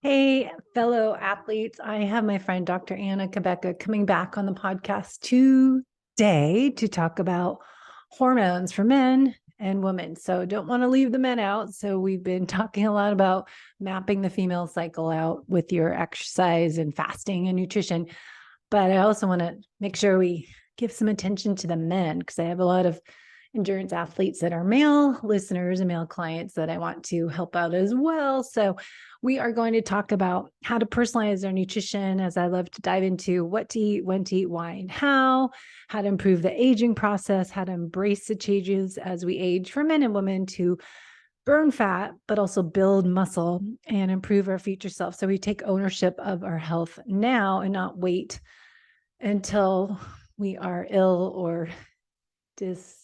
Hey, fellow athletes. I have my friend Dr. Anna Cabeca coming back on the podcast today to talk about hormones for men and women. So don't want to leave the men out. So we've been talking a lot about mapping the female cycle out with your exercise and fasting and nutrition. But I also want to make sure we give some attention to the men because I have a lot of endurance athletes that are male listeners and male clients that I want to help out as well. So we are going to talk about how to personalize our nutrition, as I love to dive into what to eat, when to eat, why, and how to improve the aging process, how to embrace the changes as we age for men and women to burn fat, but also build muscle and improve our future self. So we take ownership of our health now and not wait until we are ill or disabled.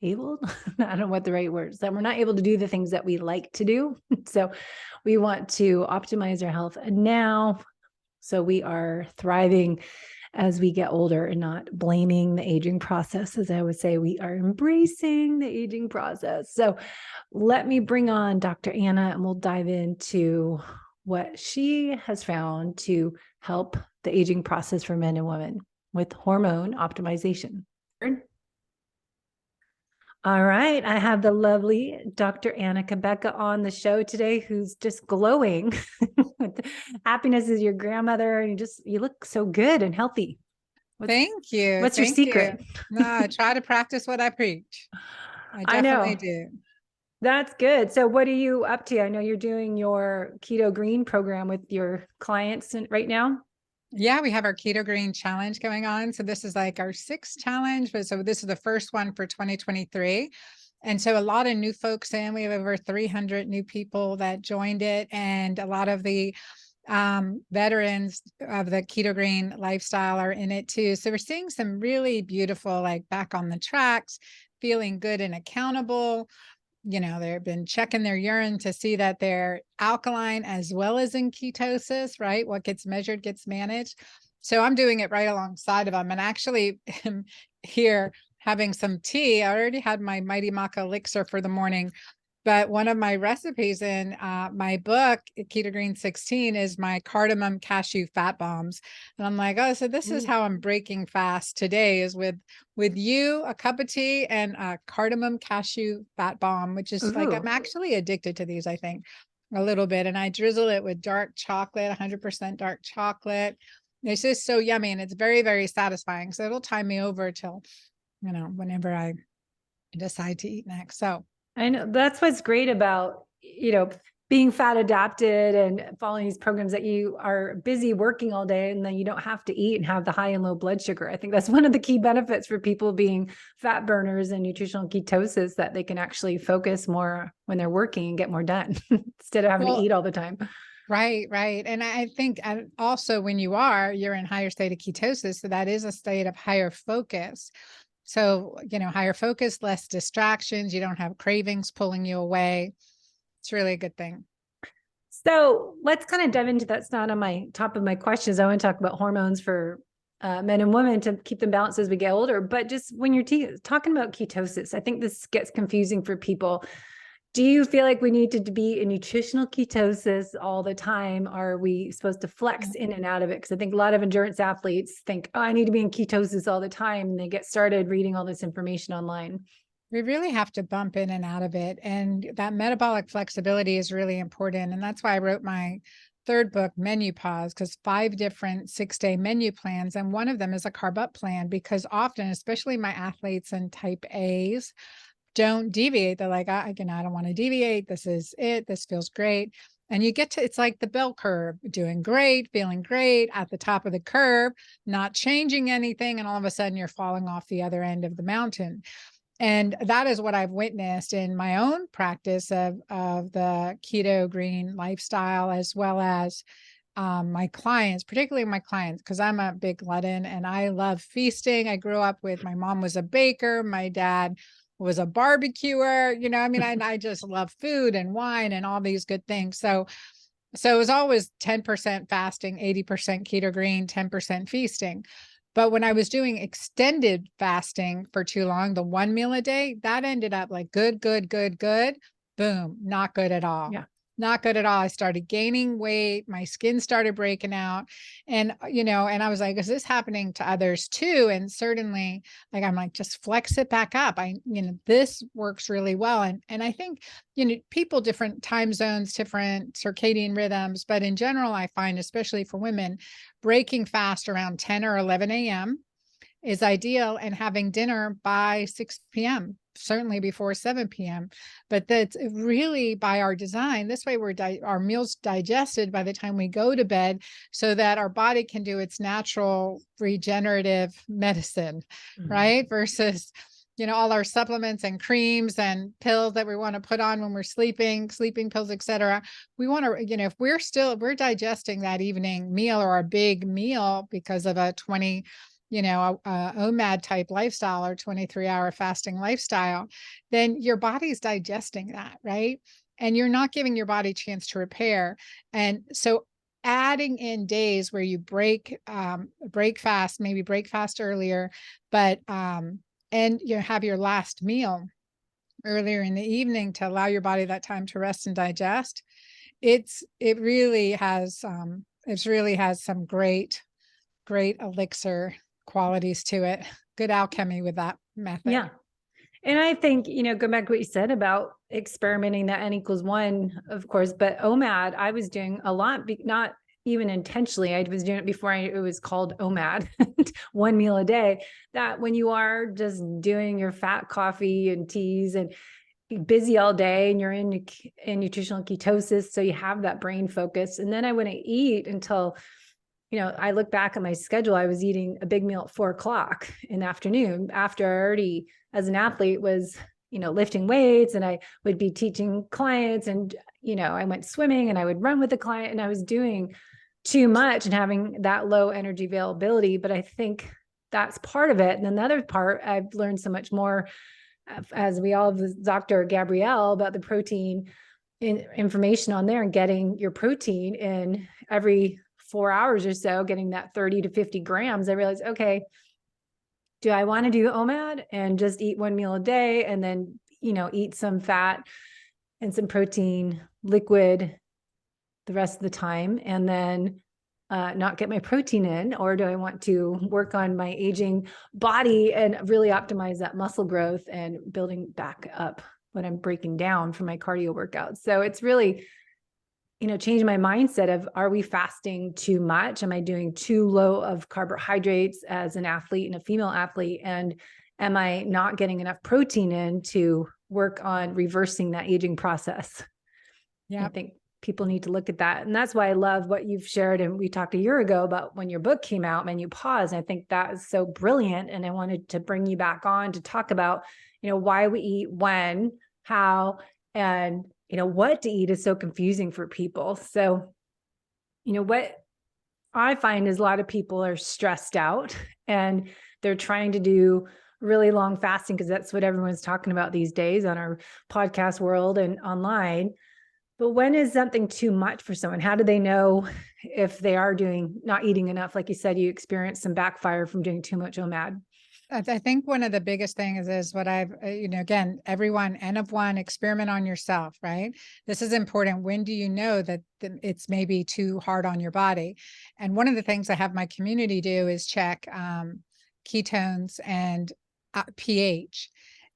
I don't know what the right word is, that we're not able to do the things that we like to do. So we want to optimize our health now so we are thriving as we get older and not blaming the aging process. As I would say, we are embracing the aging process. So let me bring on Dr. Anna and we'll dive into what she has found to help the aging process for men and women with hormone optimization. All right. I have the lovely Dr. Anna Cabeca on the show today, who's just glowing with happiness as your grandmother. And you look so good and healthy. Thank you. What's your secret? No, I try to practice what I preach. I definitely do. That's good. So what are you up to? I know you're doing your Keto-Green program with your clients right now. Yeah, we have our Keto-Green challenge going on. So this is like our 6th challenge, but so this is the first one for 2023. And so a lot of new folks in, we have over 300 new people that joined it, and a lot of the veterans of the Keto-Green lifestyle are in it too. So we're seeing some really beautiful, like back on the tracks, feeling good and accountable. They've been checking their urine to see that they're alkaline as well as in ketosis, right? What gets measured gets managed. So I'm doing it right alongside of them, and actually am here having some tea. I already had my MightyMaca elixir for the morning, but one of my recipes in my book, Keto-Green 16, is my cardamom cashew fat bombs. And I'm like, oh, so this is how I'm breaking fast today, is with you, a cup of tea and a cardamom cashew fat bomb, which is like, I'm actually addicted to these, I think, a little bit. And I drizzle it with dark chocolate, 100% dark chocolate. It's just so yummy, and it's very, very satisfying. So it'll time me over till, whenever I decide to eat next. So I know that's what's great about, being fat adapted and following these programs, that you are busy working all day and then you don't have to eat and have the high and low blood sugar. I think that's one of the key benefits for people being fat burners and nutritional ketosis, that they can actually focus more when they're working and get more done instead of having to eat all the time. Right, right. And I think also when you're in higher state of ketosis, so that is a state of higher focus. So, higher focus, less distractions. You don't have cravings pulling you away. It's really a good thing. So let's kind of dive into that. It's not on my top of my questions. I want to talk about hormones for men and women to keep them balanced as we get older. But just when you're talking about ketosis, I think this gets confusing for people. Do you feel like we need to be in nutritional ketosis all the time? Are we supposed to flex in and out of it? Because I think a lot of endurance athletes think, oh, I need to be in ketosis all the time. And they get started reading all this information online. We really have to bump in and out of it. And that metabolic flexibility is really important. And that's why I wrote my 3rd book, MenuPause, because 5 different 6-day menu plans. And one of them is a carb up plan, because often, especially my athletes and type A's, don't deviate. They're like, I don't want to deviate. This is it. This feels great. And you get to, it's like the bell curve, doing great, feeling great at the top of the curve, not changing anything. And all of a sudden you're falling off the other end of the mountain. And that is what I've witnessed in my own practice of the Keto-Green lifestyle, as well as my clients, particularly my clients, because I'm a big glutton and I love feasting. I grew up with, my mom was a baker. My dad was a barbecuer, I just love food and wine and all these good things. So it was always 10% fasting, 80% Keto-Green, 10% feasting. But when I was doing extended fasting for too long, the 1 meal a day, that ended up like good, boom, not good at all. Yeah. Not good at all. I started gaining weight. My skin started breaking out. And, and I was like, is this happening to others too? And certainly, like, I'm like, just flex it back up. This works really well. And I think, people, different time zones, different circadian rhythms, but in general, I find, especially for women, breaking fast around 10 or 11 a.m. is ideal, and having dinner by 6 p.m., certainly before 7 p.m. But that's really by our design. This way our meals digested by the time we go to bed, so that our body can do its natural regenerative medicine, right? Versus, all our supplements and creams and pills that we want to put on when we're sleeping pills, etc. We want to, if we're digesting that evening meal or a big meal because of a OMAD type lifestyle or 23-hour fasting lifestyle, then your body's digesting that, right? And you're not giving your body a chance to repair. And so adding in days where you break fast, maybe break fast earlier, but and have your last meal earlier in the evening to allow your body that time to rest and digest. It really has some great elixir qualities to it. Good alchemy with that method. Yeah. And I think, go back to what you said about experimenting that N=1, of course, but OMAD, I was doing a lot, not even intentionally. I was doing it before it was called OMAD, one meal a day. That when you are just doing your fat coffee and teas and busy all day and you're in nutritional ketosis, so you have that brain focus. And then I wouldn't eat until, I look back at my schedule, I was eating a big meal at 4:00 in the afternoon after I already, as an athlete, was, lifting weights, and I would be teaching clients, and, I went swimming and I would run with the client, and I was doing too much and having that low energy availability. But I think that's part of it. And then the other part, I've learned so much more, as we all have with Dr. Gabrielle, about the protein information on there, and getting your protein in every 4 hours or so, getting that 30 to 50 grams. I realized, okay, do I want to do OMAD and just eat one meal a day and then, eat some fat and some protein liquid the rest of the time, and then not get my protein in? Or do I want to work on my aging body and really optimize that muscle growth and building back up when I'm breaking down from my cardio workouts? So it's really, change my mindset of, are we fasting too much? Am I doing too low of carbohydrates as an athlete and a female athlete? And am I not getting enough protein in to work on reversing that aging process? Yeah, I think people need to look at that. And that's why I love what you've shared. And we talked a year ago about when your book came out, MenuPause. And I think that is so brilliant. And I wanted to bring you back on to talk about, why we eat, when, how, and what to eat is so confusing for people. So, what I find is a lot of people are stressed out and they're trying to do really long fasting because that's what everyone's talking about these days on our podcast world and online. But when is something too much for someone? How do they know if they are not eating enough? Like you said, you experienced some backfire from doing too much OMAD. I think one of the biggest things is what I've, again, everyone, N of one, experiment on yourself, right? This is important. When do you know that it's maybe too hard on your body? And one of the things I have my community do is check ketones and pH.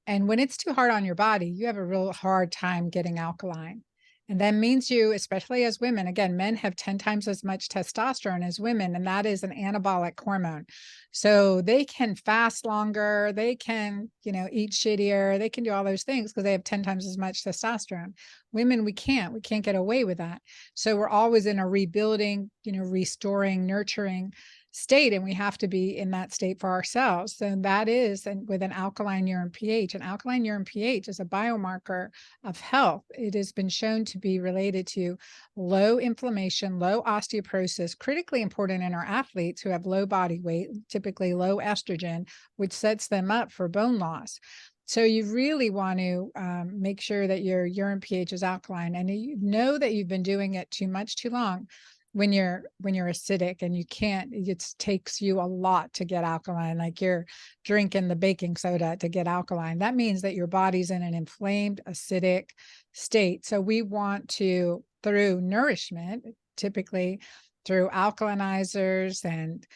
And when it's too hard on your body, you have a real hard time getting alkaline. And that means you, especially as women, again, men have 10 times as much testosterone as women, and that is an anabolic hormone. So they can fast longer, they can, eat shittier, they can do all those things because they have 10 times as much testosterone. Women, we can't get away with that. So we're always in a rebuilding, restoring, nurturing state, and we have to be in that state for ourselves. So that is, and with an alkaline urine pH. An alkaline urine pH is a biomarker of health. It has been shown to be related to low inflammation, low osteoporosis, critically important in our athletes who have low body weight, typically low estrogen, which sets them up for bone loss. So you really want to make sure that your urine pH is alkaline, and you know that you've been doing it too much, too long. When you're acidic and you can't, it takes you a lot to get alkaline, like you're drinking the baking soda to get alkaline. That means that your body's in an inflamed, acidic state. So we want to through nourishment, typically through alkalinizers and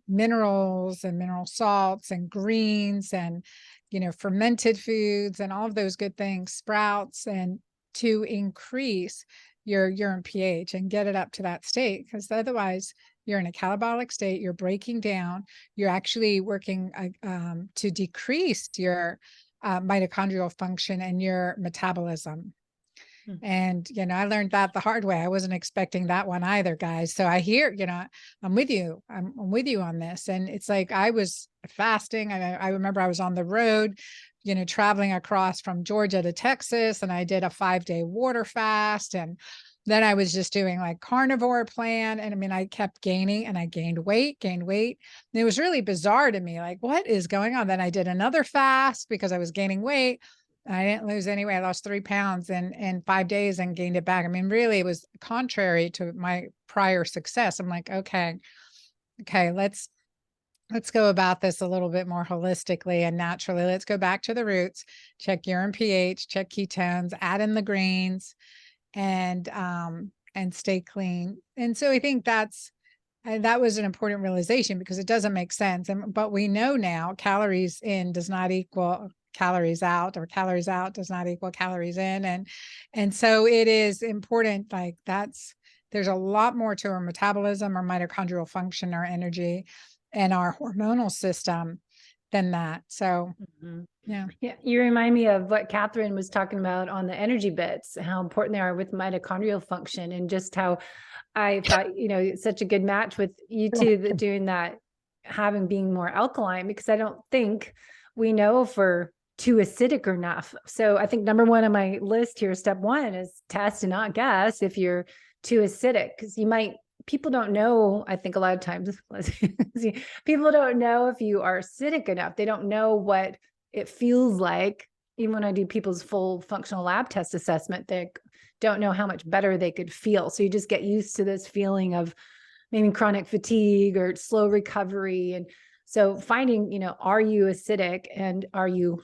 minerals and mineral salts and greens and, fermented foods and all of those good things, sprouts, and to increase your urine pH and get it up to that state. Because otherwise you're in a catabolic state, you're breaking down, you're actually working to decrease your mitochondrial function and your metabolism. And, I learned that the hard way. I wasn't expecting that one either, guys. So I hear, I'm with you. I'm with you on this. And it's like, I was fasting. I remember I was on the road, traveling across from Georgia to Texas, and I did a 5-day water fast. And then I was just doing like carnivore plan. And I mean, I kept gaining and I gained weight. And it was really bizarre to me. Like, what is going on? Then I did another fast because I was gaining weight. I didn't lose any weight. I lost 3 pounds in 5 days and gained it back. I mean, really, it was contrary to my prior success. I'm like, okay, let's go about this a little bit more holistically and naturally. Let's go back to the roots, check urine pH, check ketones, add in the greens, and stay clean. And so I think that was an important realization, because it doesn't make sense. But we know now calories in does not equal calories out, or calories out does not equal calories in. And so it is important, like there's a lot more to our metabolism, our mitochondrial function, our energy, and our hormonal system than that. So yeah. You remind me of what Catherine was talking about on the energy bits, how important they are with mitochondrial function, and just how I thought, it's such a good match with you two that doing that, being more alkaline, because I don't think we know if we're too acidic or not. So I think number one on my list here, step one, is test and not guess if you're too acidic, because people don't know. I think a lot of times people don't know if you are acidic enough. They don't know what it feels like. Even when I do people's full functional lab test assessment, they don't know how much better they could feel. So you just get used to this feeling of maybe chronic fatigue or slow recovery. And so finding, are you acidic, and are you,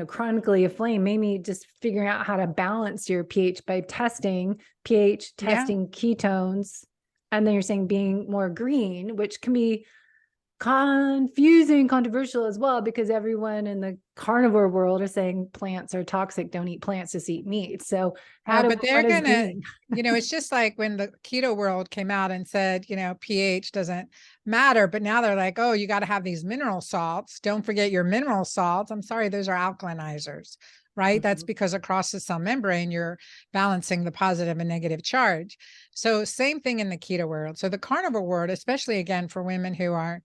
chronically aflame? Maybe just figuring out how to balance your pH by testing pH, testing ketones. And then you're saying being more green, which can be confusing, controversial as well, because everyone in the carnivore world is saying plants are toxic. Don't eat plants, just eat meat. So but they're gonna, it's just like when the keto world came out and said, pH doesn't matter, but now they're like, oh, you got to have these mineral salts. Don't forget your mineral salts. I'm sorry, those are alkalinizers, right? That's because across the cell membrane, you're balancing the positive and negative charge. So same thing in the keto world. So the carnivore world, especially again for women who are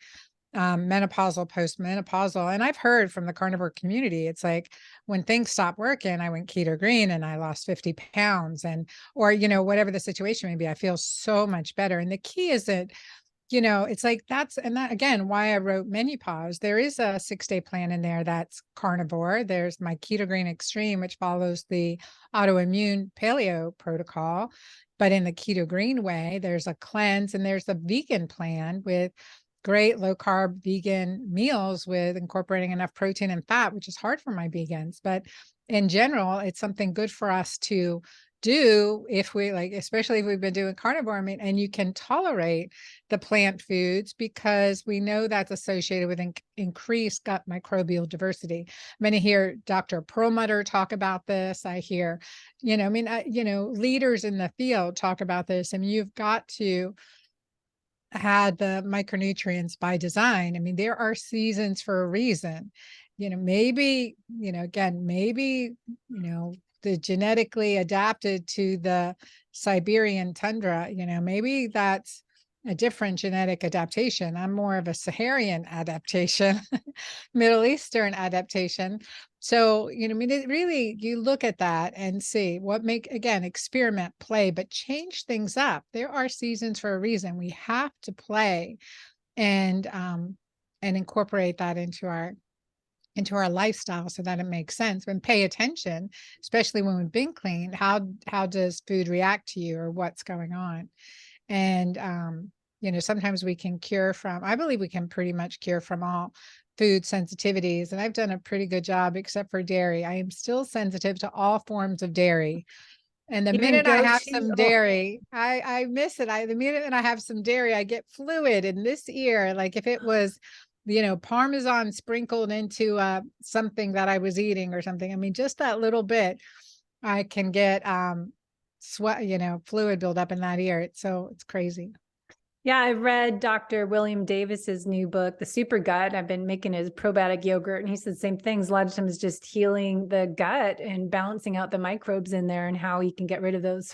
menopausal, postmenopausal. And I've heard from the carnivore community, it's like when things stopped working, I went keto-green and I lost 50 pounds, or whatever the situation may be, I feel so much better. And the key is that, it's like that again, why I wrote MenuPause. There is a 6-day plan in there that's carnivore. There's my Keto-Green Extreme, which follows the autoimmune paleo protocol. But in the keto-green way, there's a cleanse, and there's a vegan plan with great low carb vegan meals with incorporating enough protein and fat, which is hard for my vegans. But in general, it's something good for us to do if we especially if we've been doing carnivore. I mean, and you can tolerate the plant foods, because we know that's associated with increased gut microbial diversity. Many hear Dr. Perlmutter talk about this. I hear, leaders in the field talk about this. I mean, you've got to had the micronutrients by design. I mean, there are seasons for a reason. Maybe, the genetically adapted to the Siberian tundra, maybe that's a different genetic adaptation. I'm more of a Saharan adaptation, Middle Eastern adaptation. So, it really, you look at that and see experiment, play, but change things up. There are seasons for a reason. We have to play and incorporate that into our lifestyle so that it makes sense, and pay attention, especially when we've been clean. How does food react to you, or what's going on? And, sometimes we can I believe we can pretty much cure from all food sensitivities. And I've done a pretty good job, except for dairy. I am still sensitive to all forms of dairy. And the Even minute I goat have cheese. some Oh, dairy, I miss it. The minute that I have some dairy, I get fluid in this ear. Like if it was, Parmesan sprinkled into something that I was eating or something. I mean, just that little bit, I can get sweat, fluid build up in that ear. It's crazy. yeah, I read Dr. William Davis's new book, The Super Gut. I've been making his probiotic yogurt, and he said the same things. A lot of times just healing the gut and balancing out the microbes in there and how you can get rid of those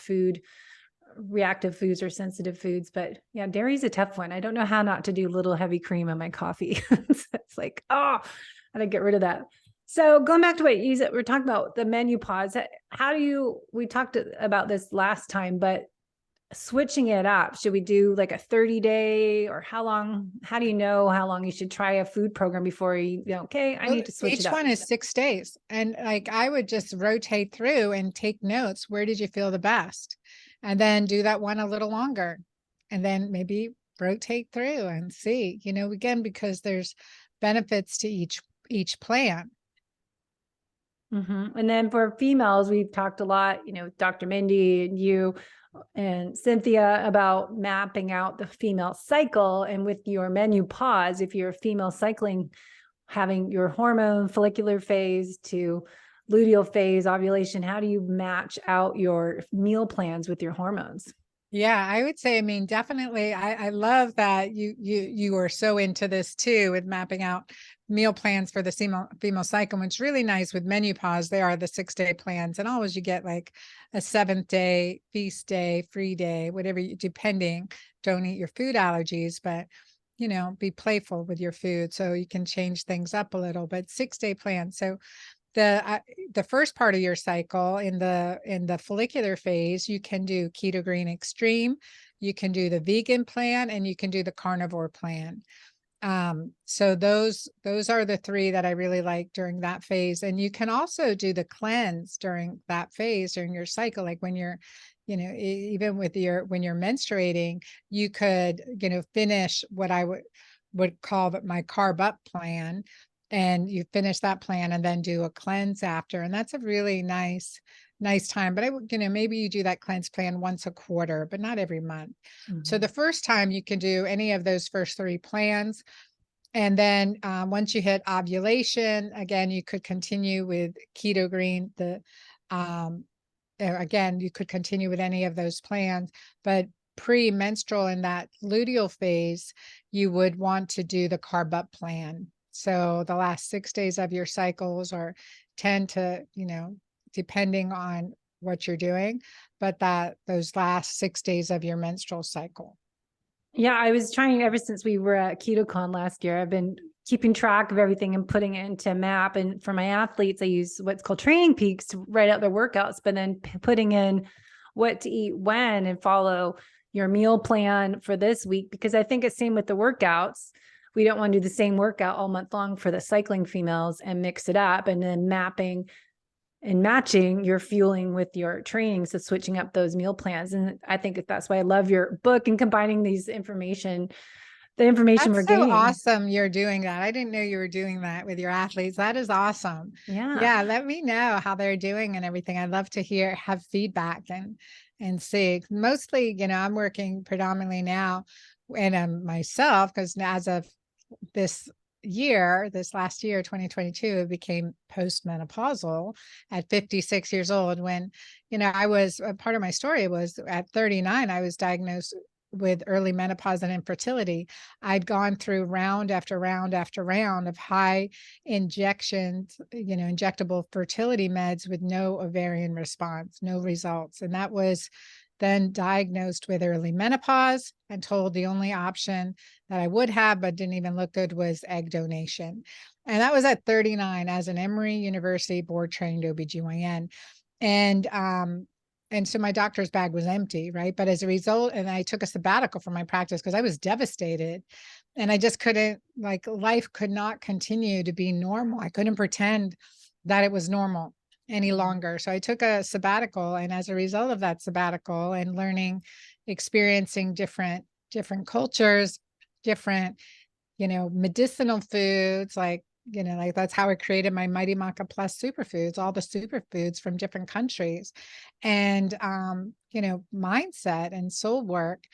reactive foods or sensitive foods. But yeah, dairy's a tough one. I don't know how not to do little heavy cream in my coffee. It's like, oh, I gotta get rid of that. So going back to what you said, we're talking about the MenuPause. We talked about this last time, but switching it up, should we do like a 30-day, or how do you know how long you should try a food program before okay, I need to switch it Each up? one is 6 days. And like I would just rotate through and take notes. Where did you feel the best? And then do that one a little longer. And then maybe rotate through and see, again, because there's benefits to each plan. And then for females, we've talked a lot, Dr. Mindy and you and Cynthia, about mapping out the female cycle. And with your MenuPause, if you're female cycling, having your hormone follicular phase to luteal phase, ovulation, how do you match out your meal plans with your hormones? Yeah, I would say, definitely. I love that you are so into this too, with mapping out meal plans for the female cycle. It's really nice with MenuPause. They are the 6-day plans, and always you get like a 7th day, feast day, free day, whatever, depending. Don't eat your food allergies, but be playful with your food so you can change things up a little. But 6-day plan. So the first part of your cycle in the follicular phase, you can do Keto-Green Extreme, you can do the vegan plan, and you can do the carnivore plan. So those are the 3 that I really like during that phase. And you can also do the cleanse during that phase, during your cycle. Like when you're, even with when you're menstruating, you could, finish what I would call my carb up plan, and you finish that plan and then do a cleanse after. And that's a really nice time. But maybe you do that cleanse plan once a quarter, but not every month. So the first time you can do any of those first 3 plans. And then once you hit ovulation, again, you could continue with Keto-Green. Again, you could continue with any of those plans, but pre-menstrual in that luteal phase, you would want to do the carb up plan. So the last 6 days of your cycles, or 10 to, depending on what you're doing, but those last 6 days of your menstrual cycle. Yeah, I was trying ever since we were at KetoCon last year. I've been keeping track of everything and putting it into a map. And for my athletes, I use what's called Training Peaks to write out their workouts, but then putting in what to eat when and follow your meal plan for this week. Because I think it's same with the workouts. We don't want to do the same workout all month long for the cycling females and mix it up, and then mapping and matching your fueling with your training. So switching up those meal plans. And I think that's why I love your book and combining the information we're That's so gaining. awesome you're doing that. I didn't know you were doing that with your athletes. That is awesome. Yeah, let me know how they're doing and everything. I'd love to have feedback and see. Mostly, I'm working predominantly now and myself, because as of this last year, 2022, it became postmenopausal at 56 years old, when, I was, part of my story was at 39, I was diagnosed with early menopause and infertility. I'd gone through round after round after round of high injections, injectable fertility meds with no ovarian response, no results. And that was then diagnosed with early menopause and told the only option that I would have, but didn't even look good, was egg donation. And that was at 39 as an Emory University board trained OBGYN. And so my doctor's bag was empty, right? But as a result, and I took a sabbatical from my practice because I was devastated, and I just couldn't, life could not continue to be normal. I couldn't pretend that it was normal any longer. So I took a sabbatical, and as a result of that sabbatical and experiencing different cultures, different, medicinal foods, like, like that's how I created my MightyMaca Plus superfoods, all the superfoods from different countries, and mindset and soul work.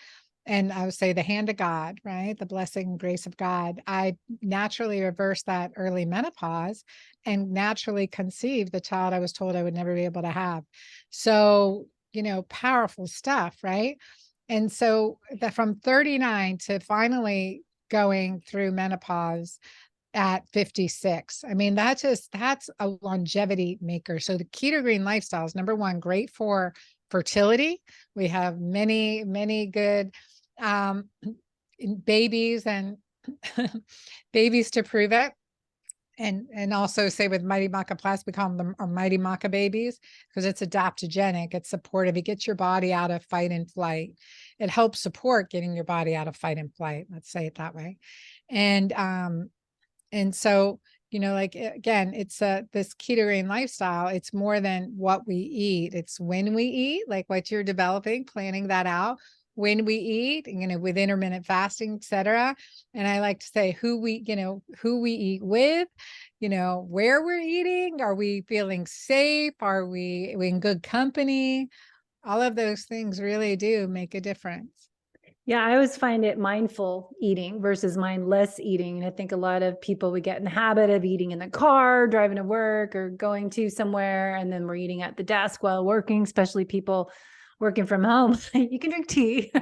And I would say the hand of God, right? The blessing and grace of God. I naturally reversed that early menopause and naturally conceived the child I was told I would never be able to have. So, powerful stuff, right? And so that from 39 to finally going through menopause at 56. I mean, that's a longevity maker. So the keto-green lifestyle is number one, great for fertility. We have many, many good babies and babies to prove it. And also say with MightyMaca Plus, we call them our MightyMaca babies because it's adaptogenic, it's supportive, it gets your body out of fight and flight. It helps support getting your body out of fight and flight. Let's say it that way. And so, like, again, it's this keto-green lifestyle. It's more than what we eat. It's when we eat, like what you're developing, planning that out, when we eat, with intermittent fasting, etc. And I like to say who we eat with, where we're eating. Are we feeling safe? Are we in good company? All of those things really do make a difference. Yeah, I always find it mindful eating versus mindless eating. And I think a lot of people, we get in the habit of eating in the car, driving to work or going to somewhere, and then we're eating at the desk while working, especially people working from home. You can drink tea,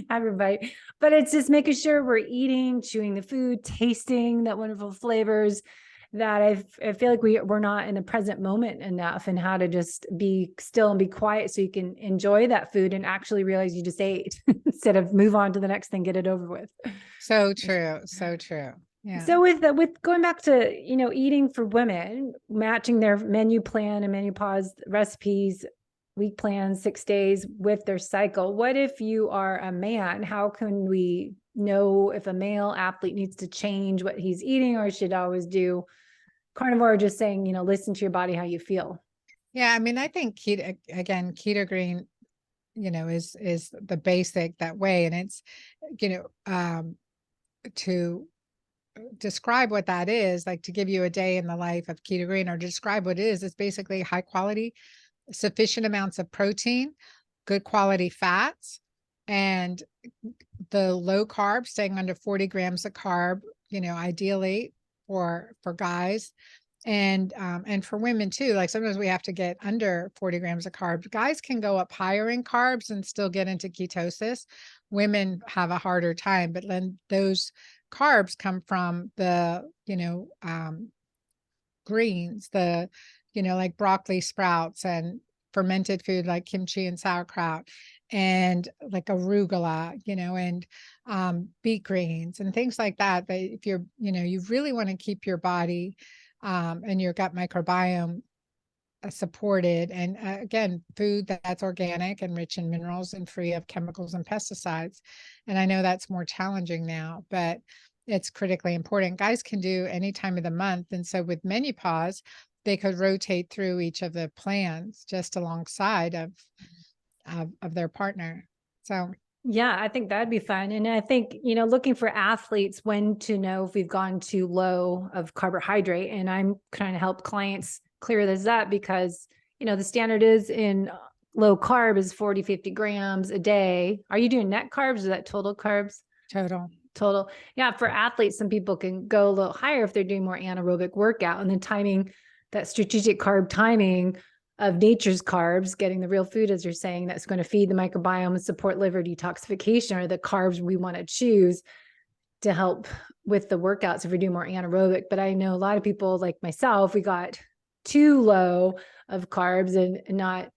have your bite, but it's just making sure we're eating, chewing the food, tasting that wonderful flavors, that I feel like we're not in the present moment enough, and how to just be still and be quiet so you can enjoy that food and actually realize you just ate instead of move on to the next thing, get it over with. So true. So true. Yeah. So with going back to, eating for women, matching their menu plan and MenuPause recipes, week plans, 6 days with their cycle. What if you are a man? How can we know if a male athlete needs to change what he's eating, or should always do carnivore, or just saying, listen to your body, how you feel? Yeah. I mean, I think keto-green, is the basic that way. And it's, to describe what that is, like to give you a day in the life of keto-green or describe what it is, it's basically high quality, sufficient amounts of protein, good quality fats, and the low carb, staying under 40 grams of carb, ideally for guys. And for women too, like sometimes we have to get under 40 grams of carbs. Guys can go up higher in carbs and still get into ketosis. Women have a harder time, but then those carbs come from the, greens, like broccoli sprouts and fermented food like kimchi and sauerkraut and like arugula, and beet greens and things like that. But if you're, you really want to keep your body and your gut microbiome supported. And again, food that's organic and rich in minerals and free of chemicals and pesticides. And I know that's more challenging now, but it's critically important. Guys can do any time of the month. And so with MenuPause, they could rotate through each of the plans just alongside of their partner. So yeah, I think that'd be fun. And I think, looking for athletes, when to know if we've gone too low of carbohydrate. And I'm trying to help clients clear this up because, the standard is in low carb is 40, 50 grams a day. Are you doing net carbs? Is that total carbs? Total. Yeah. For athletes, some people can go a little higher if they're doing more anaerobic workout, and then timing that strategic carb timing of nature's carbs, getting the real food, as you're saying, that's going to feed the microbiome and support liver detoxification, are the carbs we want to choose to help with the workouts if we do more anaerobic. But I know a lot of people like myself, we got too low of carbs and not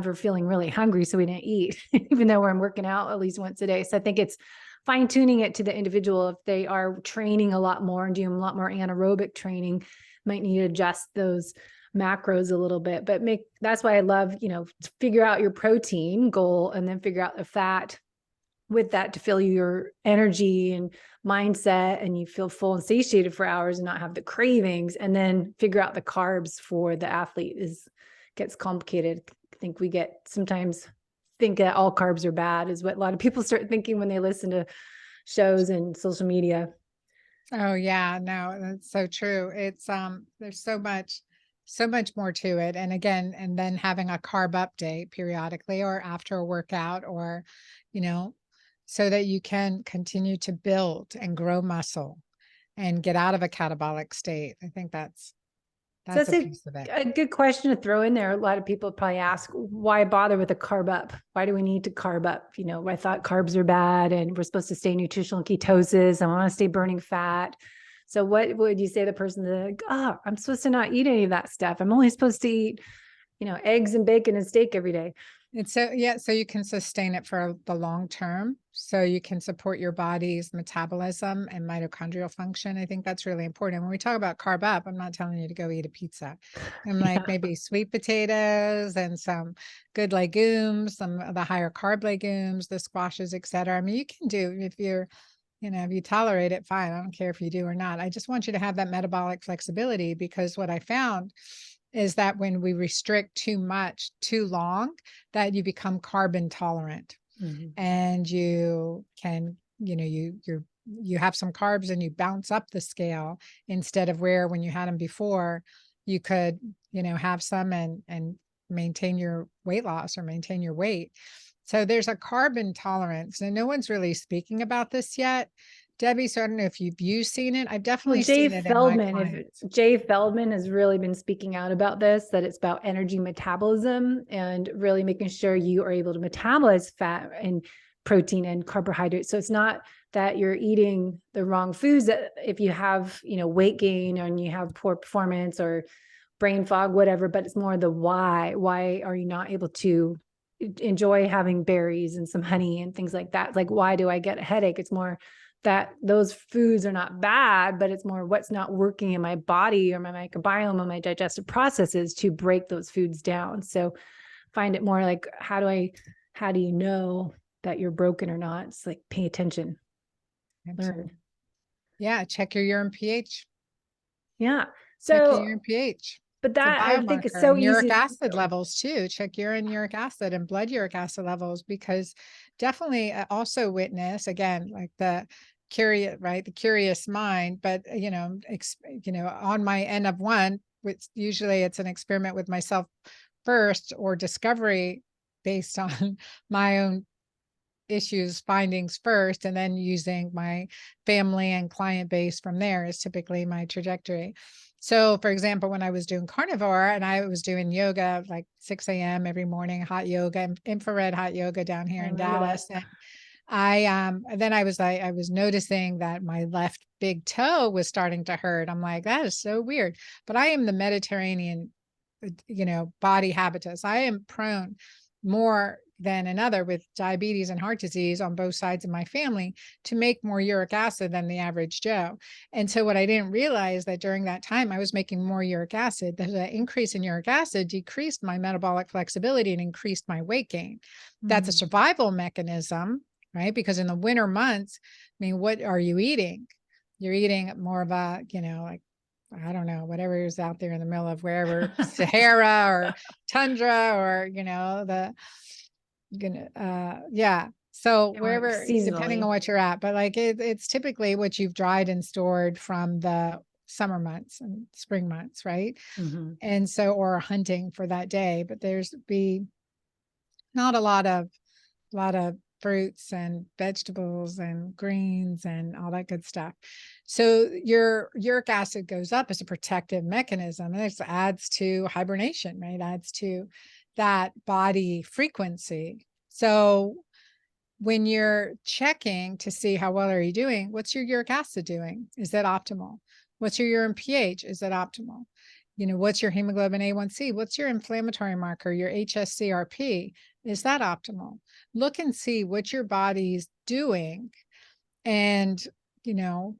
for feeling really hungry. So we didn't eat, even though we're working out at least once a day. So I think it's fine tuning it to the individual. If they are training a lot more and doing a lot more anaerobic training, might need to adjust those macros a little bit, but that's why I love, figure out your protein goal and then figure out the fat with that to fill your energy and mindset, and you feel full and satiated for hours and not have the cravings, and then figure out the carbs for the athlete gets complicated. I think we sometimes think that all carbs are bad, is what a lot of people start thinking when they listen to shows and social media. Oh yeah, no, that's so true. It's there's so much more to it. And again, and then having a carb update periodically or after a workout or, you know, so that you can continue to build and grow muscle and get out of a catabolic state. I think So that's that's a piece of it. a good question to throw in there. A lot of people probably ask, why bother with a carb up? Why do we need to carb up? You know, I thought carbs are bad and we're supposed to stay nutritional ketosis. I want to stay burning fat. So what would you say to the person that's like, oh, I'm supposed to not eat any of that stuff. I'm only supposed to eat, eggs and bacon and steak every day. It's so, yeah, so you can sustain it for the long term. So you can support your body's metabolism and mitochondrial function. I think that's really important. When we talk about carb up, I'm not telling you to go eat a pizza. I'm like Yeah. maybe sweet potatoes and some good legumes, some of the higher carb legumes, the squashes, etc. I mean, you can do if you're, if you tolerate it, fine. I don't care if you do or not. I just want you to have that metabolic flexibility because what I found is that when we restrict too much, too long, that you become carb intolerant Mhm. and you can, you have some carbs and you bounce up the scale instead of where when you had them before, you could, have some and maintain your weight loss or maintain your weight. So there's a carb intolerance, and no one's really speaking about this yet, Debbie. So I don't know if you've seen it. I've Well, definitely seen it in my clients. Jay Feldman has really been speaking out about this, that it's about energy metabolism and really making sure you are able to metabolize fat and protein and carbohydrates. So it's not that you're eating the wrong foods, that if you have, weight gain and you have poor performance or brain fog, whatever, but it's more the why. Why are you not able to enjoy having berries and some honey and things like that? Like, why do I get a headache? It's more that those foods are not bad, but it's more what's not working in my body or my microbiome and my digestive processes to break those foods down. So find it more like, how do you know that you're broken or not? It's like, pay attention, learn. Yeah, check your urine pH. Yeah. Check your So, urine pH. but It's a that I think is biomarker, so and easy uric to acid do. levels too. Check urine uric acid and blood uric acid levels, because definitely also witness again, like the curious, right? The curious mind, but on my N of one, which usually it's an experiment with myself first or discovery based on my own issues, findings first, and then using my family and client base from there is typically my trajectory. So, for example, when I was doing carnivore and I was doing yoga like 6 a.m. every morning, hot yoga, infrared hot yoga down here I in remember that. Dallas, and then I was noticing that my left big toe was starting to hurt. I'm like, that is so weird. But I am the Mediterranean, body habitus. I am prone more than another with diabetes and heart disease on both sides of my family to make more uric acid than the average Joe. And so what I didn't realize that during that time I was making more uric acid, that the increase in uric acid decreased my metabolic flexibility and increased my weight gain. That's a survival mechanism, right? Because in the winter months, I mean, what are you eating? You're eating more of a, like, I don't know, whatever is out there in the middle of wherever, Sahara or tundra or, yeah. So Or wherever, depending on seasonally. what you're at, but like it's typically what you've dried and stored from the summer months and spring months, right? Mhm. And so, or hunting for that day, but there's be not a lot of fruits and vegetables and greens and all that good stuff. So your uric acid goes up as a protective mechanism, and this adds to hibernation, right? Adds to that body frequency. So when you're checking to see how well are you doing, what's your uric acid doing? Is that optimal? What's your urine pH? Is that optimal? What's your hemoglobin A1C? What's your inflammatory marker, your HSCRP? Is that optimal? Look and see what your body's doing and,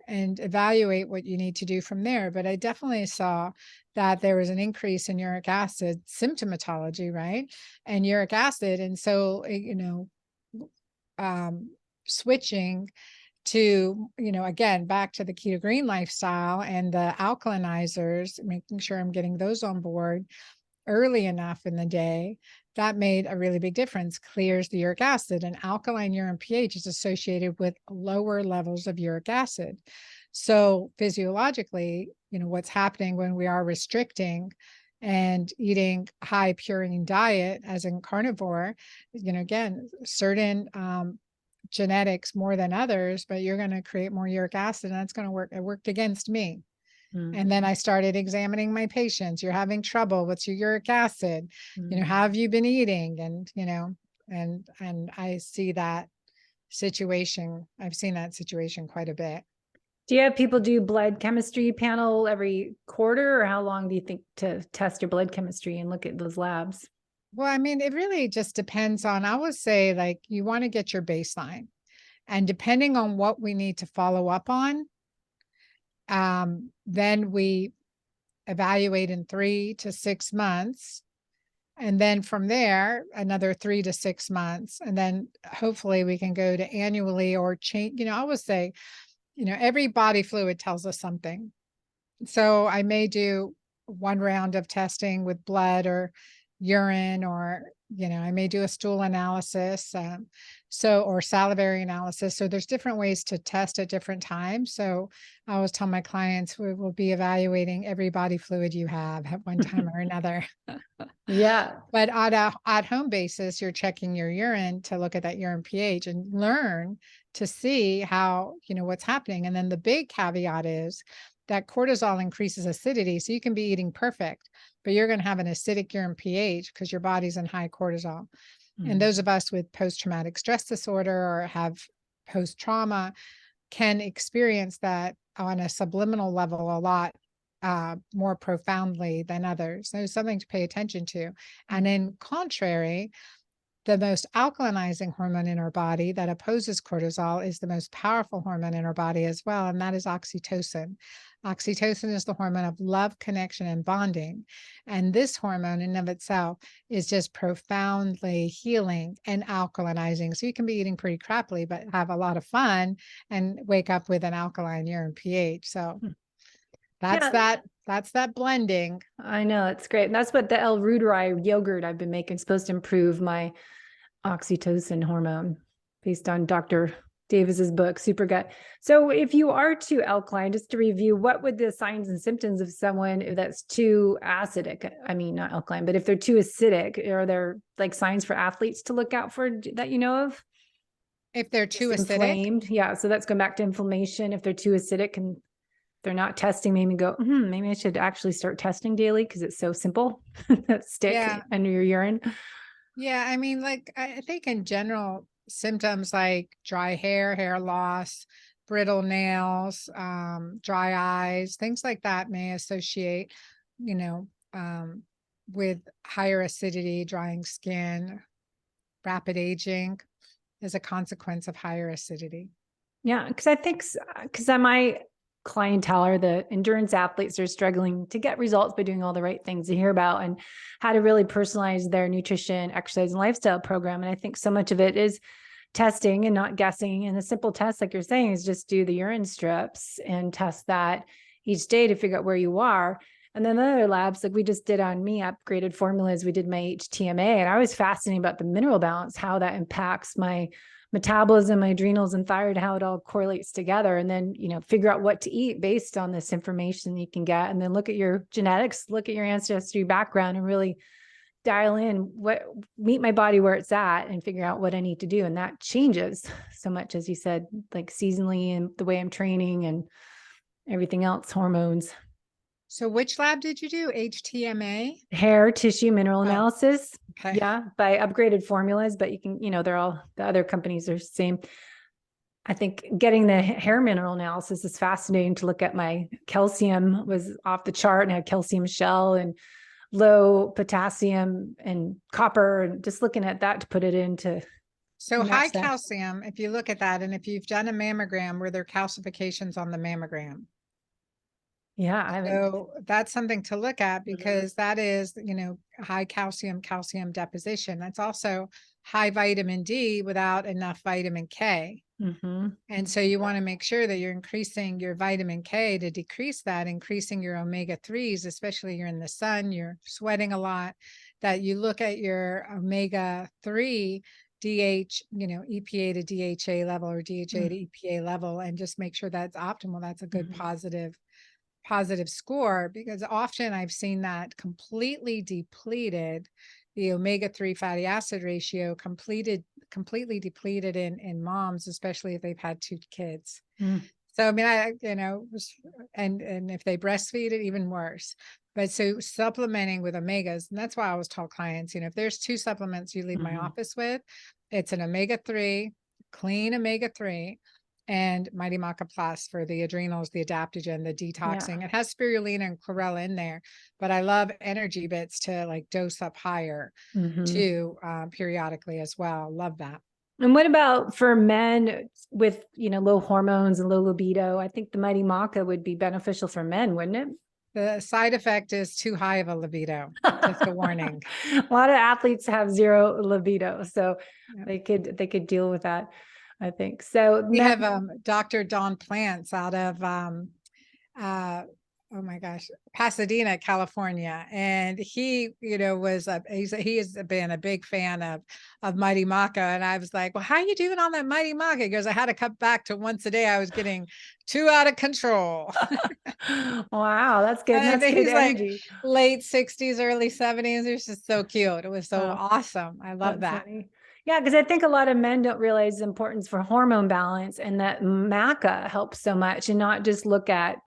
and evaluate what you need to do from there. But I definitely saw that there was an increase in uric acid symptomatology, right? And uric acid. And so, switching to, again, back to the keto-green lifestyle and the alkalinizers, making sure I'm getting those on board early enough in the day, that made a really big difference. Clears the uric acid, and alkaline urine pH is associated with lower levels of uric acid. So physiologically, what's happening when we are restricting and eating high purine diet as in carnivore, again, certain genetics more than others, but you're going to create more uric acid, and that's going to work. It worked against me. And then I started examining my patients. You're having trouble. What's your uric acid? How have you been eating? And, and I see that situation. I've seen that situation quite a bit. Do you have people do blood chemistry panel every quarter, or how long do you think to test your blood chemistry and look at those labs? Well, I mean, it really just depends on, I would say, like, you want to get your baseline, and depending on what we need to follow up on, then we evaluate in 3 to 6 months. And then from there, another 3 to 6 months. And then hopefully we can go to annually or change. I always say, every body fluid tells us something. So I may do one round of testing with blood or urine, or, I may do a stool analysis, or salivary analysis. So there's different ways to test at different times. So I always tell my clients, we will be evaluating every body fluid you have at one time or another. Yeah. But on a at-home basis, you're checking your urine to look at that urine pH and learn to see how, what's happening. And then the big caveat is that cortisol increases acidity. So you can be eating perfect, but you're going to have an acidic urine pH because your body's in high cortisol. And those of us with post-traumatic stress disorder or have post-trauma can experience that on a subliminal level a lot more profoundly than others. There's something to pay attention to. And in contrary, the most alkalinizing hormone in our body that opposes cortisol is the most powerful hormone in our body as well, and that is oxytocin. Oxytocin is the hormone of love, connection, and bonding. And this hormone in and of itself is just profoundly healing and alkalinizing. So you can be eating pretty crappily, but have a lot of fun and wake up with an alkaline urine pH. So that's that blending. I know, it's great. And that's what the L-Reuteri yogurt I've been making is supposed to improve my oxytocin hormone based on Dr. Davis's book, Super Gut. So if you are too alkaline, just to review, what would the signs and symptoms of someone that's too acidic? I mean, not alkaline, but if they're too acidic, are there like signs for athletes to look out for that you know of? If they're too acidic? Inflamed. Yeah. So that's going back to inflammation. If they're too acidic and they're not testing, maybe go, maybe I should actually start testing daily because it's so simple. That stick under your urine. Yeah. I mean, like, I think in general, symptoms like dry hair, hair loss, brittle nails, dry eyes, things like that may associate, with higher acidity, drying skin, rapid aging as a consequence of higher acidity. Yeah. Because I think, because my clientele are the endurance athletes are struggling to get results by doing all the right things to hear about and how to really personalize their nutrition, exercise, and lifestyle program. And I think so much of it is testing and not guessing. And a simple test, like you're saying, is just do the urine strips and test that each day to figure out where you are. And then the other labs, like we just did on me, upgraded formulas, we did my HTMA, and I was fascinated about the mineral balance, how that impacts my metabolism, my adrenals, and thyroid, how it all correlates together. And then, figure out what to eat based on this information you can get. And then look at your genetics, look at your ancestry background, and really dial in meet my body where it's at and figure out what I need to do. And that changes so much, as you said, like seasonally and the way I'm training and everything else, hormones. So which lab did you do? HTMA? Hair tissue mineral analysis. Okay. Yeah. By upgraded formulas, but you can, they're all, the other companies are the same. I think getting the hair mineral analysis is fascinating to look at. My calcium was off the chart and I had calcium shell and low potassium and copper, and just looking at that to put it into. So high calcium, if you look at that, and if you've done a mammogram, were there calcifications on the mammogram? Yeah. So that's something to look at, because that is, high calcium deposition. That's also high vitamin D without enough vitamin K. And so you want to make sure that you're increasing your vitamin K to decrease that, increasing your omega-3s, especially you're in the sun, you're sweating a lot, that you look at your omega-3 DH, EPA to DHA level or DHA to EPA level, and just make sure that's optimal. That's a good positive score, because often I've seen that completely depleted, the omega-3 fatty acid ratio completely depleted in moms, especially if they've had 2 kids. So, I mean, and if they breastfeed, it even worse. But so supplementing with omegas, and that's why I always tell clients, if there's 2 supplements you leave my office with, it's an omega-3, clean omega-3, and MightyMaca Plus for the adrenals, the adaptogen, the detoxing. It has spirulina and chlorella in there, but I love energy bits to like dose up higher too, periodically as well. Love that. And what about for men with, low hormones and low libido? I think the MightyMaca would be beneficial for men, wouldn't it? The side effect is too high of a libido. Just a warning. A lot of athletes have 0 libido, so they could deal with that, I think. So we have Dr. Don Plants out of oh my gosh, Pasadena, California, and he he has been a big fan of MightyMaca, and I was like, well, how are you doing on that MightyMaca? He goes, I had to cut back to once a day. I was getting too out of control. Wow, that's good. And that's he's good energy. like late 60s, early 70s. It was just so cute. It was so awesome. I love that. Funny. Yeah, because I think a lot of men don't realize the importance for hormone balance, and that maca helps so much, and not just look at,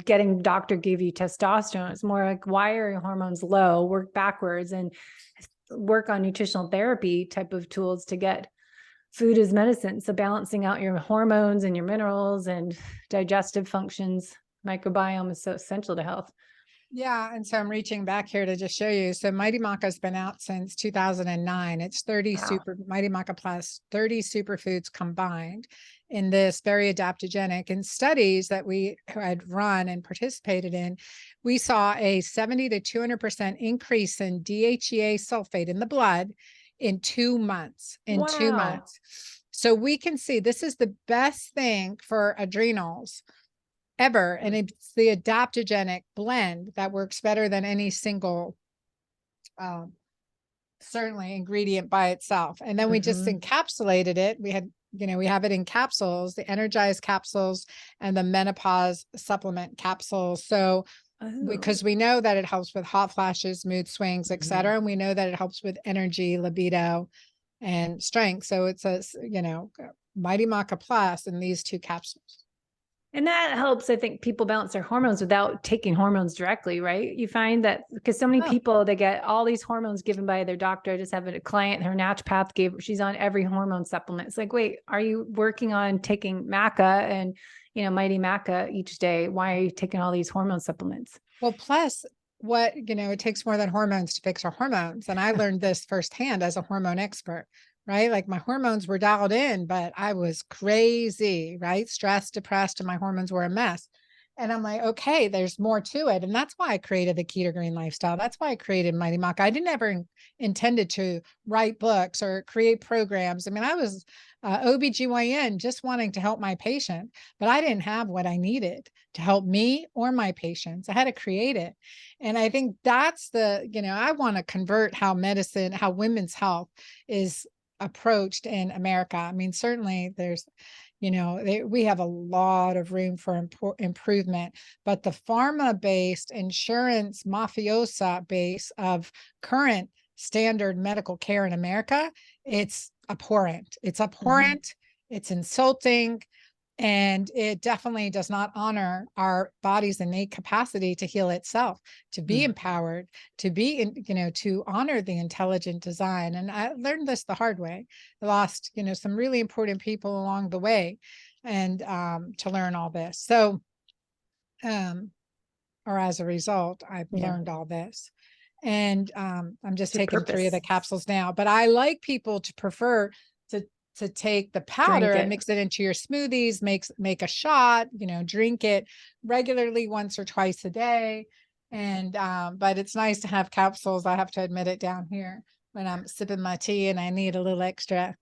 getting doctor give you testosterone. It's more like, why are your hormones low? Work backwards and work on nutritional therapy type of tools to get food as medicine. So balancing out your hormones and your minerals and digestive functions, microbiome is so essential to health. Yeah. And so I'm reaching back here to just show you. So MightyMaca has been out since 2009. It's 30 MightyMaca Plus, 30 superfoods combined in this very adaptogenic. And studies that we had run and participated in, we saw a 70 to 200% increase in DHEA sulfate in the blood in 2 months, 2 months. So we can see this is the best thing for adrenals ever. And it's the adaptogenic blend that works better than any single, certainly ingredient by itself. And then we just encapsulated it. We had, we have it in capsules, the energized capsules and the menopause supplement capsules. So because we know that it helps with hot flashes, mood swings, etc. And we know that it helps with energy, libido, and strength. So it's a, MightyMaca Plus in these 2 capsules. And that helps, I think, people balance their hormones without taking hormones directly, right? You find that because so many people, they get all these hormones given by their doctor. I just have a client, her naturopath she's on every hormone supplement. It's like, wait, are you working on taking maca and, MightyMaca each day? Why are you taking all these hormone supplements? Well, plus it takes more than hormones to fix our hormones. And I learned this firsthand as a hormone expert. Right? Like my hormones were dialed in, but I was crazy, right? Stressed, depressed, and my hormones were a mess. And I'm like, okay, there's more to it. And that's why I created the Keto-Green lifestyle. That's why I created MightyMaca. I didn't ever intended to write books or create programs. I mean, I was OBGYN just wanting to help my patient, but I didn't have what I needed to help me or my patients. I had to create it. And I think that's I want to convert how women's health is approached in America. I mean, certainly there's, we have a lot of room for improvement, but the pharma-based insurance mafiosa base of current standard medical care in America, it's abhorrent. It's abhorrent. It's insulting. And it definitely does not honor our body's innate capacity to heal itself, to be empowered, to be, to honor the intelligent design. And I learned this the hard way. I lost, some really important people along the way, and to learn all this. So, or as a result, I've learned all this. And I'm just taking 3 of the capsules now. But I like people to prefer to take the powder and mix it into your smoothies, make a shot, drink it regularly once or twice a day. And, but it's nice to have capsules. I have to admit it down here when I'm sipping my tea and I need a little extra,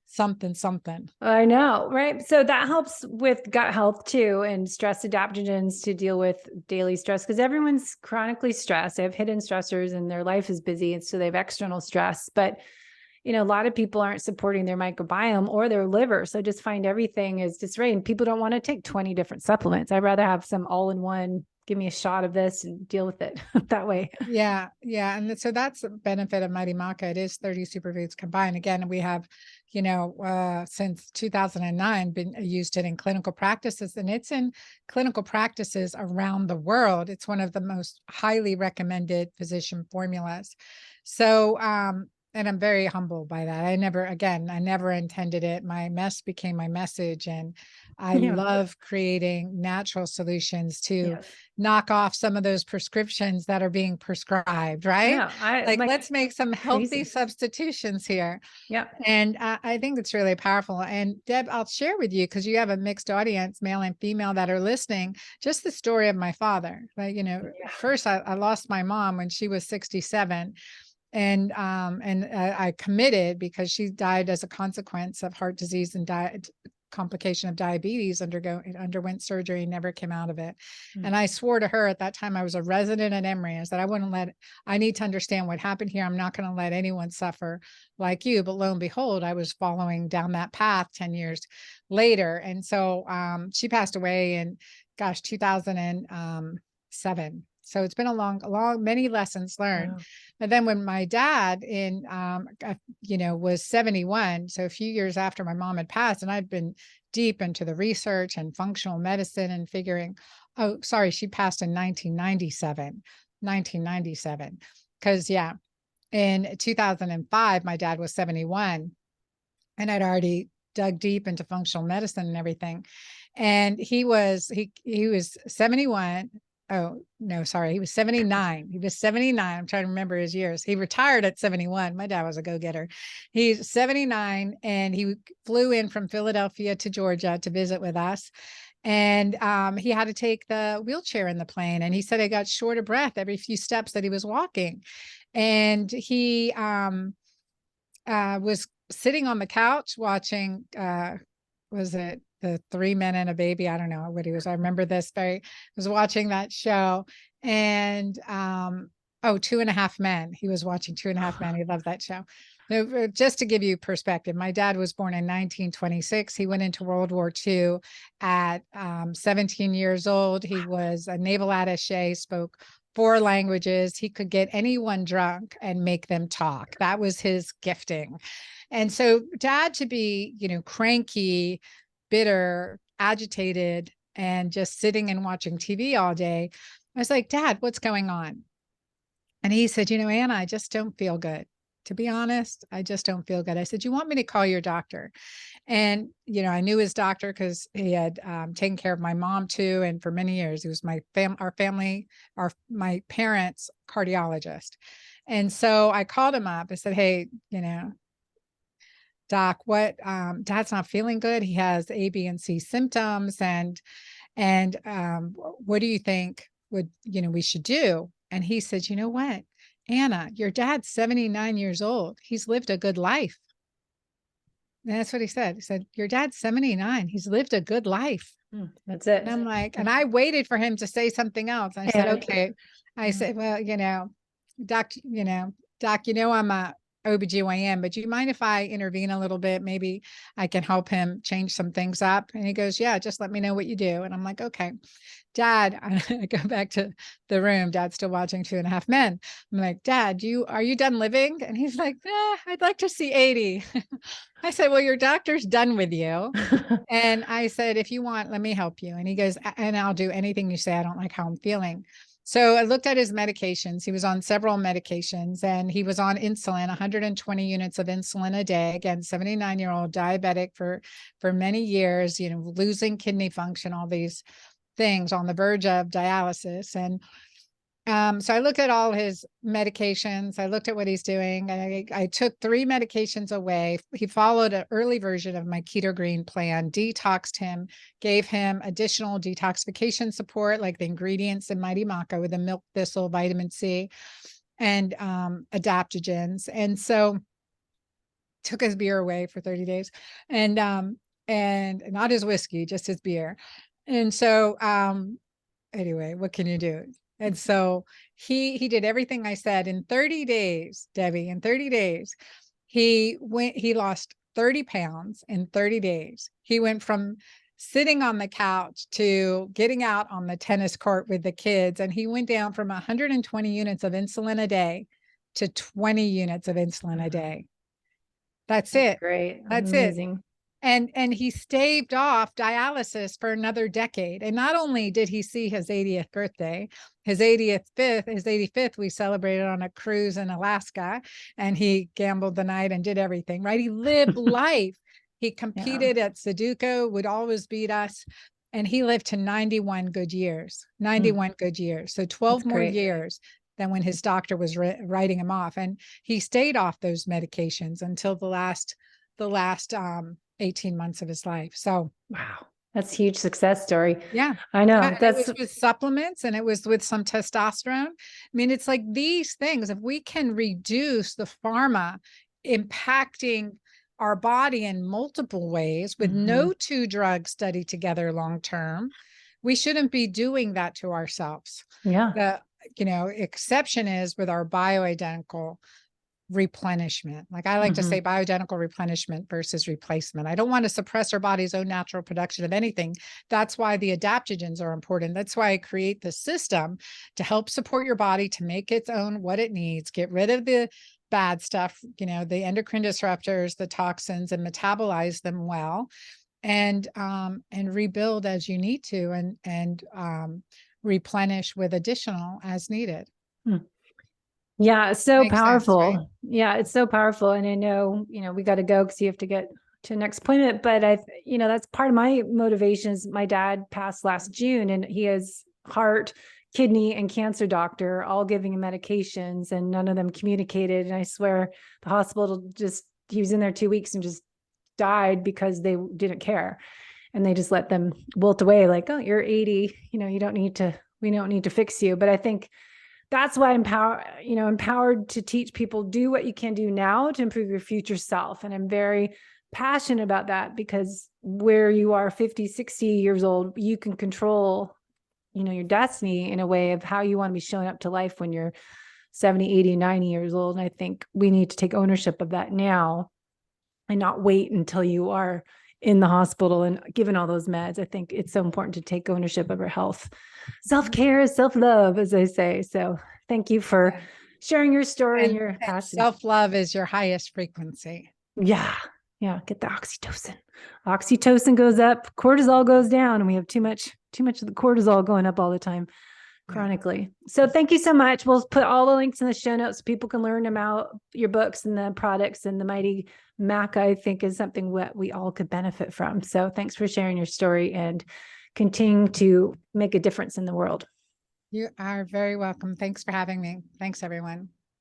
something. I know, right? So that helps with gut health too, and stress adaptogens to deal with daily stress, because everyone's chronically stressed. They have hidden stressors and their life is busy. And so they have external stress, but a lot of people aren't supporting their microbiome or their liver. So just find everything is disarrayed. And people don't want to take 20 different supplements. I'd rather have some all in one. Give me a shot of this and deal with it that way. Yeah. Yeah. And so that's the benefit of MightyMaca. It is 30 superfoods combined. Again, we have, since 2009 been used it in clinical practices, and it's in clinical practices around the world. It's one of the most highly recommended physician formulas. So, and I'm very humbled by that. I never intended it. My mess became my message. And I love creating natural solutions to knock off some of those prescriptions that are being prescribed, right? Yeah, let's make some healthy substitutions here. Yeah. And I think it's really powerful. And Deb, I'll share with you, because you have a mixed audience, male and female, that are listening, just the story of my father. Like, first I lost my mom when she was 67. And I committed, because she died as a consequence of heart disease and complication of diabetes, underwent surgery, never came out of it. And I swore to her at that time, I was a resident at Emory, I said, I need to understand what happened here. I'm not going to let anyone suffer like you. But lo and behold, I was following down that path 10 years later. And so she passed away in, 2007. So it's been a long, many lessons learned. Wow. And then when my dad was 71, so a few years after my mom had passed, and I'd been deep into the research and functional medicine and figuring, she passed in 1997, because in 2005, my dad was 71, and I'd already dug deep into functional medicine and everything. And he was 71. Oh, no, sorry. He was 79. He was 79. I'm trying to remember his years. He retired at 71. My dad was a go-getter. He's 79, and he flew in from Philadelphia to Georgia to visit with us. And he had to take the wheelchair in the plane. And he said he got short of breath every few steps that he was walking. And he was sitting on the couch watching, was it the 3 Men and a Baby? I don't know what he was. I remember this was watching that show, and 2.5 Men. He was watching 2.5 Men. He loved that show. Just to give you perspective, my dad was born in 1926. He went into World War II at 17 years old. He was a naval attaché, spoke 4 languages. He could get anyone drunk and make them talk. That was his gifting. And so dad to be, cranky, bitter, agitated, and just sitting and watching TV all day, I was like, Dad, what's going on? And he said, Anna, I just don't feel good. To be honest, I just don't feel good. I said, you want me to call your doctor? And, I knew his doctor because he had taken care of my mom too. And for many years, he was my parents' cardiologist. And so I called him up. I said, hey, Doc, Dad's not feeling good. He has A, B, and C symptoms. And what do you think we should do? And he said, you know what, Anna, your dad's 79 years old. He's lived a good life. And that's what he said. He said, your dad's 79. He's lived a good life. That's it. And I'm like, and I waited for him to say something else. I said, okay. I said, well, Doc, I'm a OBGYN, but do you mind if I intervene a little bit? Maybe I can help him change some things up. And he goes, yeah, just let me know what you do. And I'm like, okay. Dad, I go back to the room. Dad's still watching 2.5 Men. I'm like, Dad, are you done living? And he's like, I'd like to see 80. I said, well, your doctor's done with you. And I said, if you want, let me help you. And he goes, and I'll do anything you say. I don't like how I'm feeling. So I looked at his medications. He was on several medications, and he was on insulin, 120 units of insulin a day. Again, 79-year-old diabetic for many years, losing kidney function, all these things, on the verge of dialysis. And so I looked at all his medications. I looked at what he's doing. I took 3 medications away. He followed an early version of my Keto-Green plan, detoxed him, gave him additional detoxification support, like the ingredients in MightyMaca with the milk thistle, vitamin C, and adaptogens. And so took his beer away for 30 days, and not his whiskey, just his beer. And so anyway, what can you do? And so he did everything I said in 30 days, Debbie, in 30 days, He lost 30 pounds in 30 days. He went from sitting on the couch to getting out on the tennis court with the kids. And he went down from 120 units of insulin a day to 20 units of insulin a day. That's it. Great. That's Amazing. it. And he staved off dialysis for another decade. And not only did he see his 80th birthday, his 85th, we celebrated on a cruise in Alaska, and he gambled the night and did everything, right? He lived life. He competed at Sudoku, would always beat us. And he lived to 91 good years, 91 good years. So 12 more years than when his doctor was writing him off. And he stayed off those medications until the last 18 months of his life. So, wow, that's a huge success story. Yeah, I know. Yeah, it was with supplements, and it was with some testosterone. I mean, it's like these things, if we can reduce the pharma impacting our body in multiple ways with no two drugs studied together long-term, we shouldn't be doing that to ourselves. Yeah. The, exception is with our bioidentical replenishment. Like I like to say bioidentical replenishment versus replacement. I don't want to suppress our body's own natural production of anything. That's why the adaptogens are important. That's why I create the system to help support your body to make its own what it needs, get rid of the bad stuff, the endocrine disruptors, the toxins, and metabolize them well, and rebuild as you need to, and replenish with additional as needed. Yeah, it's so Makes powerful. sense, right? Yeah, it's so powerful. And I know, we got to go because you have to get to the next appointment. But that's part of my motivations. My dad passed last June, and he has heart, kidney, and cancer doctor all giving him medications, and none of them communicated. And I swear the hospital he was in there 2 weeks and just died because they didn't care. And they just let them wilt away like, oh, you're 80, we don't need to fix you. But I think that's why I'm empowered to teach people, do what you can do now to improve your future self. And I'm very passionate about that, because where you are 50, 60 years old, you can control, your destiny in a way of how you want to be showing up to life when you're 70, 80, 90 years old. And I think we need to take ownership of that now and not wait until you are in the hospital and given all those meds. I think it's so important to take ownership of our health. Self-care is self-love, as I say. So thank you for sharing your story and your passion. Self-love is your highest frequency. Yeah. Yeah. Get the oxytocin. Oxytocin goes up, cortisol goes down, and we have too much of the cortisol going up all the time chronically. So thank you so much. We'll put all the links in the show notes so people can learn about your books and the products, and the MightyMaca, I think, is something that we all could benefit from. So thanks for sharing your story and continue to make a difference in the world. You are very welcome. Thanks for having me. Thanks, everyone.